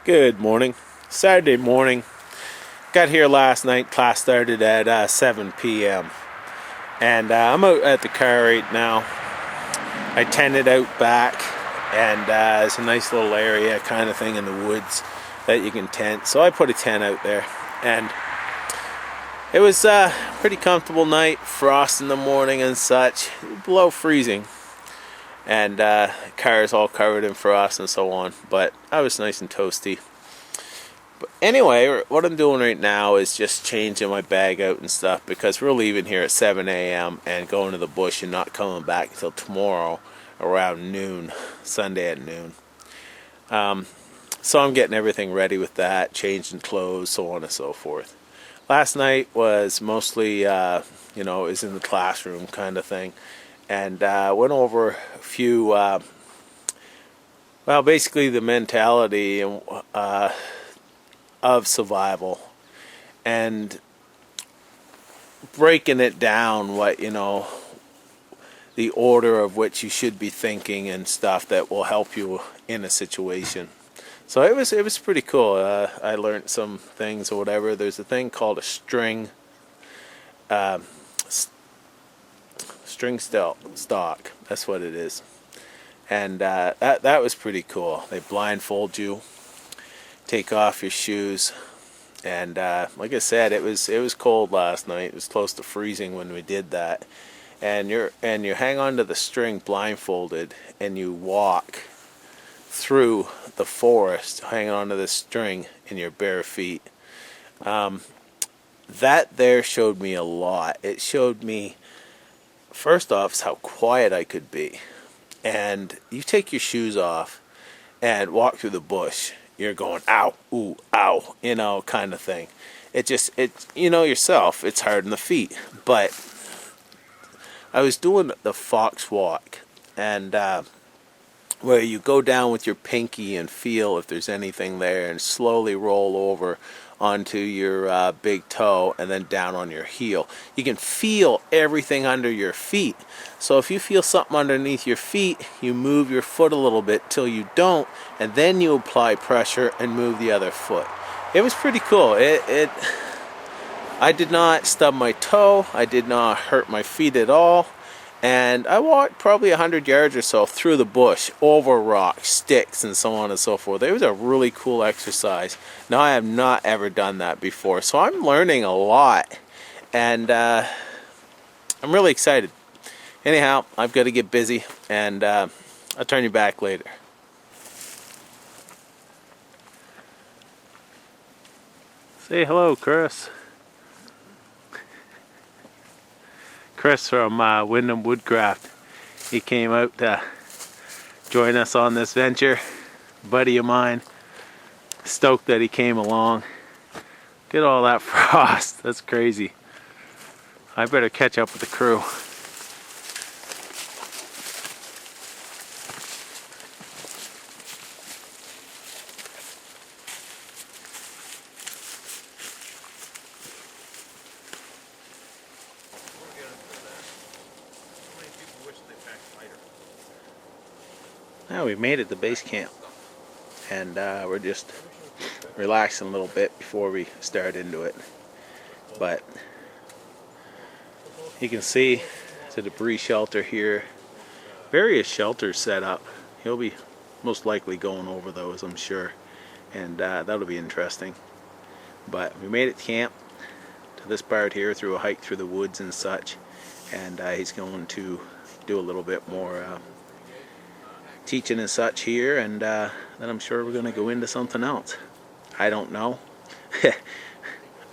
Good morning. Saturday morning. Got here last night. Class started at 7 p.m. And I'm out at the car right now. I tented out back, and it's a nice little area kind of thing in the woods that you can tent. So I put a tent out there, and it was a pretty comfortable night. Frost in the morning and such, below freezing. And cars all covered in frost and so on, but I was nice and toasty. But anyway, what I'm doing right now is just changing my bag out and stuff, because we're leaving here at 7 a.m. and going to the bush and not coming back until tomorrow around noon, Sunday at noon. So I'm getting everything ready with that, changing clothes, so on and so forth. Last night was mostly, is in the classroom kind of thing. And went over a few, basically the mentality of survival, and breaking it down, the order of which you should be thinking and stuff that will help you in a situation. So it was pretty cool. I learned some things or whatever. There's a thing called a string stock, that's what it is. And that was pretty cool. They blindfold you, take off your shoes, and like I said, it was cold last night. It was close to freezing when we did that. And you hang onto the string blindfolded, and you walk through the forest hanging onto the string in your bare feet. That there showed me a lot. It showed me, first off, is how quiet I could be. And you take your shoes off and walk through the bush, you're going, ow, ooh, ow, kind of thing. It's yourself, it's hard on the feet. But I was doing the fox walk, and where you go down with your pinky and feel if there's anything there, and slowly roll over onto your big toe and then down on your heel. You can feel everything under your feet. So if you feel something underneath your feet, you move your foot a little bit till you don't, and then you apply pressure and move the other foot. It was pretty cool. I did not stub my toe. I did not hurt my feet at all. And I walked probably 100 yards or so through the bush, over rocks, sticks, and so on and so forth. It was a really cool exercise. Now, I have not ever done that before, so I'm learning a lot. And I'm really excited. Anyhow, I've got to get busy, and I'll turn you back later. Say hello, Chris. Chris from Wyndham Woodcraft. He came out to join us on this venture. A buddy of mine. Stoked that he came along. Get all that frost. That's crazy. I better catch up with the crew. Now we made it to base camp, and we're just relaxing a little bit before we start into it. But you can see the debris shelter here. Various shelters set up. He'll be most likely going over those, I'm sure, and that'll be interesting. But we made it to camp, to this part here, through a hike through the woods and such, and he's going to do a little bit more teaching and such here, and then I'm sure we're going to go into something else. I don't know.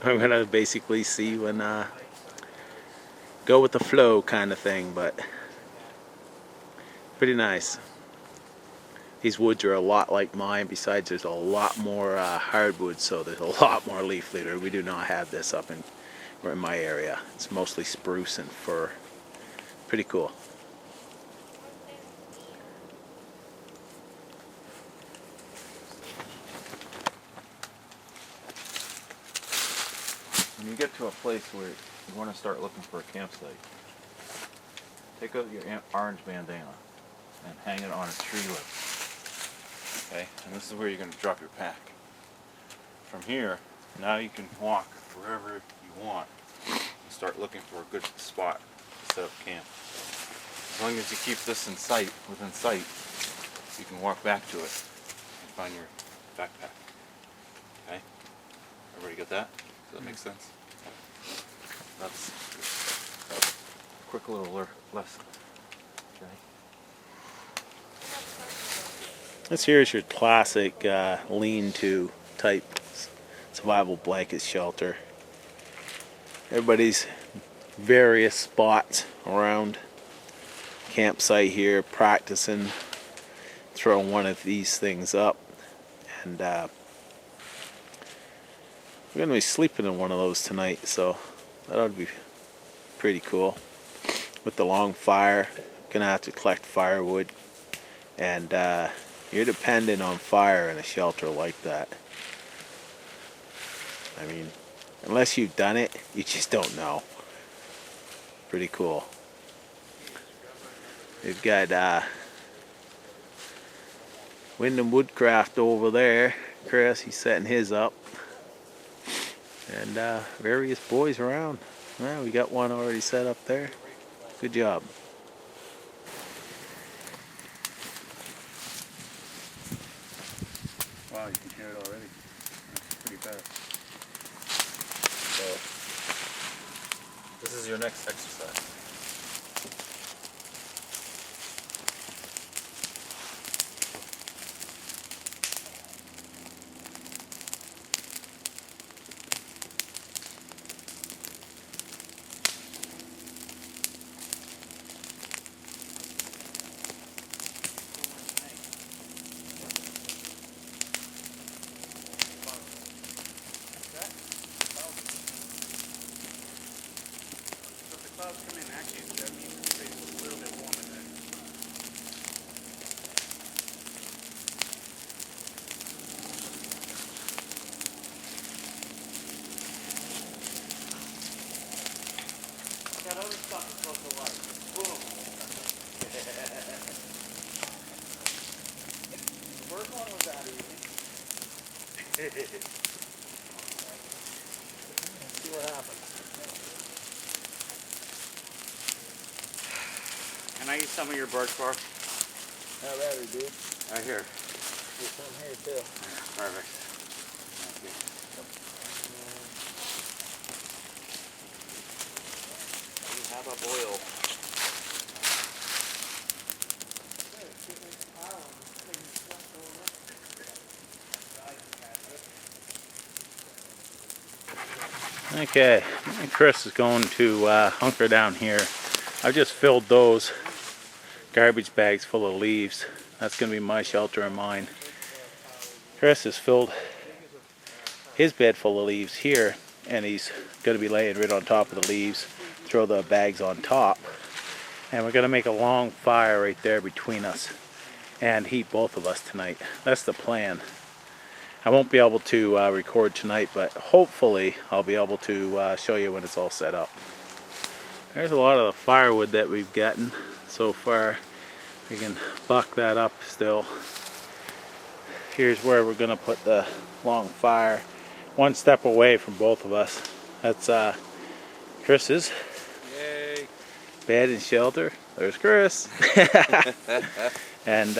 I'm going to basically see when go with the flow kind of thing, but pretty nice. These woods are a lot like mine. Besides, there's a lot more hardwood, so there's a lot more leaf litter. We do not have this up in my area. It's mostly spruce and fir. Pretty cool. When you get to a place where you want to start looking for a campsite, take out your orange bandana and hang it on a tree limb. Okay? And this is where you're going to drop your pack. from here, now you can walk wherever you want and start looking for a good spot to set up camp. As long as you keep this in sight, within sight, you can walk back to it and find your backpack. Okay? Everybody get that? Does that make sense? That's a quick little lesson. Okay? This here is your classic lean-to type survival blanket shelter. Everybody's various spots around campsite here practicing throwing one of these things up, and we're going to be sleeping in one of those tonight, so that ought to be pretty cool. With the long fire, gonna have to collect firewood, and you're dependent on fire in a shelter like that. I mean, unless you've done it, you just don't know. Pretty cool. We've got Wind and Woodcraft over there. Chris, he's setting his up. And various boys around. Well, we got one already set up there. Good job. Wow, you can hear it already. That's pretty fast. So, this is your next exercise. Clouds come in, actually, that means it's a little bit warmer than that other stuff is supposed to light. Boom. The first one was that easy. Let's see what happens. Can I use some of your birch bark? How about it, dude? Right here. There's some here too. Perfect. Thank you. We have a boil. Okay, Chris is going to hunker down here. I've just filled those garbage bags full of leaves. That's going to be my shelter and mine. Chris has filled his bed full of leaves here, and he's going to be laying right on top of the leaves, throw the bags on top, and we're going to make a long fire right there between us and heat both of us tonight. That's the plan. I won't be able to record tonight, but hopefully I'll be able to show you when it's all set up. There's a lot of the firewood that we've gotten so far. We can buck that up still. Here's where we're going to put the long fire. One step away from both of us. That's Chris's. Yay! Bed and shelter. There's Chris. And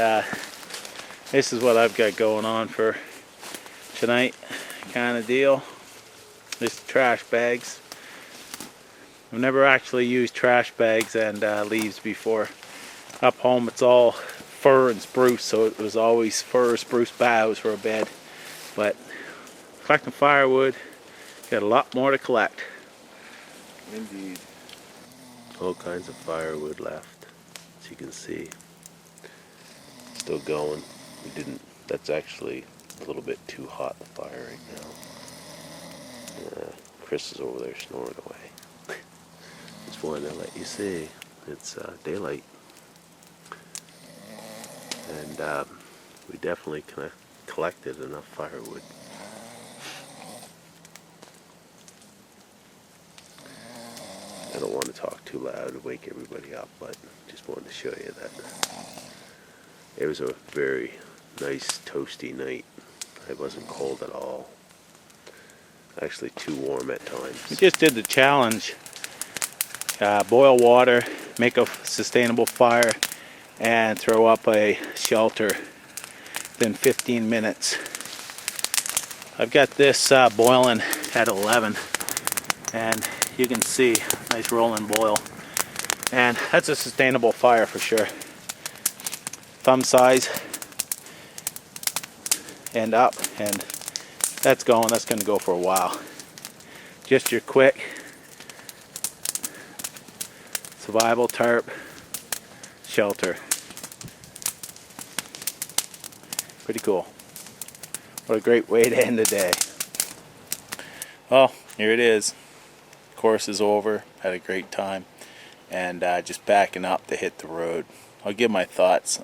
this is what I've got going on for tonight, kind of deal. Just trash bags. I've never actually used trash bags and leaves before. Up home it's all fir and spruce, so it was always fir spruce boughs for a bed. But collecting firewood, got a lot more to collect. Indeed. All kinds of firewood left, as you can see. Still going. That's actually a little bit too hot, the fire right now. Chris is over there snoring away. Just wanted to let you see, it's daylight. And we definitely collected enough firewood. I don't want to talk too loud to wake everybody up, but just wanted to show you that it was a very nice toasty night. It wasn't cold at all. Actually too warm at We times. just did the challenge. Boil water, make a sustainable fire, and throw up a shelter within 15 minutes. I've got this boiling at 11, and you can see nice rolling boil, and that's a sustainable fire for sure. Thumb size and up, and that's going to go for a while. Just your quick survival tarp shelter. Pretty cool. What a great way to end the day. Well, here it is. Course is over. Had a great time. And just backing up to hit the road. I'll give my thoughts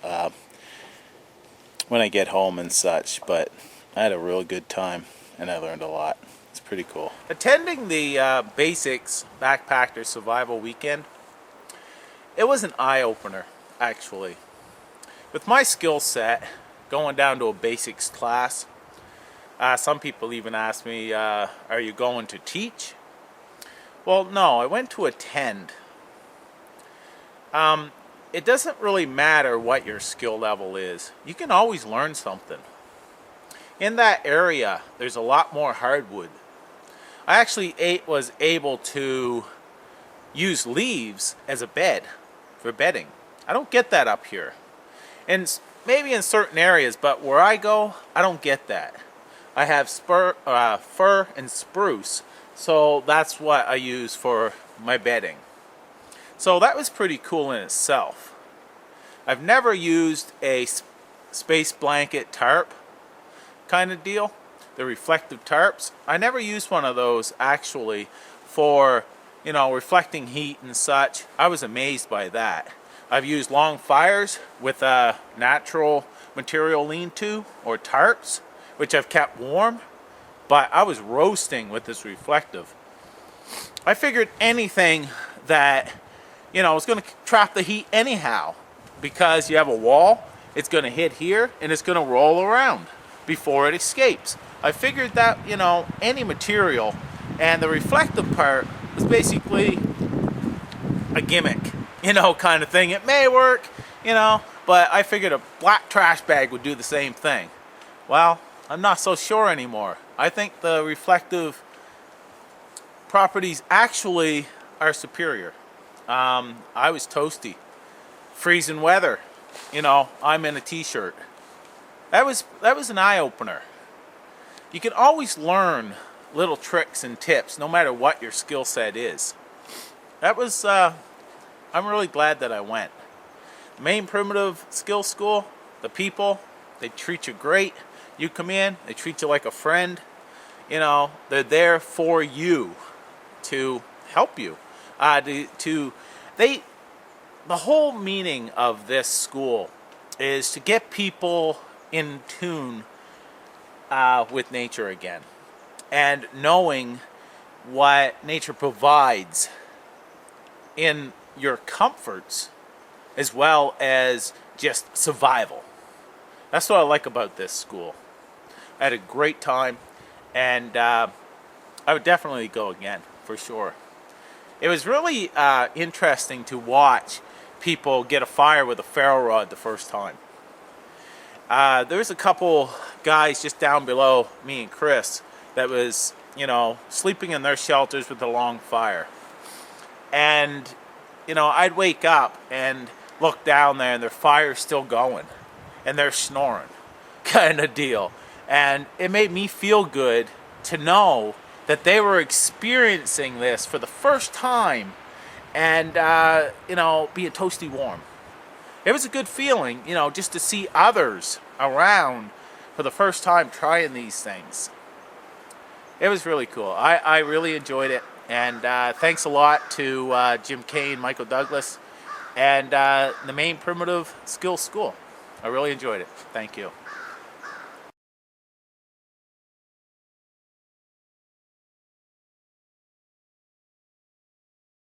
when I get home and such. But I had a real good time and I learned a lot. It's pretty cool. Attending the Basics Backpacker Survival Weekend, it was an eye-opener, actually. With my skill set, going down to a basics class, some people even ask me, are you going to teach? Well, no, I went to attend. It doesn't really matter what your skill level is. You can always learn something. In that area, there's a lot more hardwood. I actually was able to use leaves as a bed for bedding. I don't get that up here. And maybe in certain areas, but where I go, I don't get that. I have fir and spruce, so that's what I use for my bedding. So that was pretty cool in itself. I've never used a space blanket tarp kind of deal, the reflective tarps. I never used one of those actually for, reflecting heat and such. I was amazed by that. I've used long fires with a natural material lean-to or tarps, which I've kept warm, but I was roasting with this reflective. I figured anything that, was going to trap the heat anyhow, because you have a wall, it's going to hit here and it's going to roll around before it escapes. I figured that, any material, and the reflective part was basically a gimmick, kind of thing. It may work, but I figured a black trash bag would do the same thing. Well, I'm not so sure anymore. I think the reflective properties actually are superior. I was toasty. Freezing weather, I'm in a t-shirt. That was an eye-opener. You can always learn little tricks and tips no matter what your skill set is. That was, I'm really glad that I went. Maine Primitive Skill School, the people, they treat you great. You come in, they treat you like a friend. They're there for you to help you. The whole meaning of this school is to get people in tune with nature again, and knowing what nature provides in your comforts as well as just survival. That's what I like about this school. I had a great time, and I would definitely go again for sure. It was really interesting to watch people get a fire with a ferro rod the first time. There was a couple guys just down below me and Chris that was, sleeping in their shelters with a long fire. And, I'd wake up and look down there and their fire's still going. And they're snoring, kind of deal. And it made me feel good to know that they were experiencing this for the first time and, being toasty warm. It was a good feeling, just to see others around for the first time trying these things. It was really cool. I really enjoyed it. And thanks a lot to Jim Kane, Michael Douglas, and the Maine Primitive Skill School. I really enjoyed it. Thank you.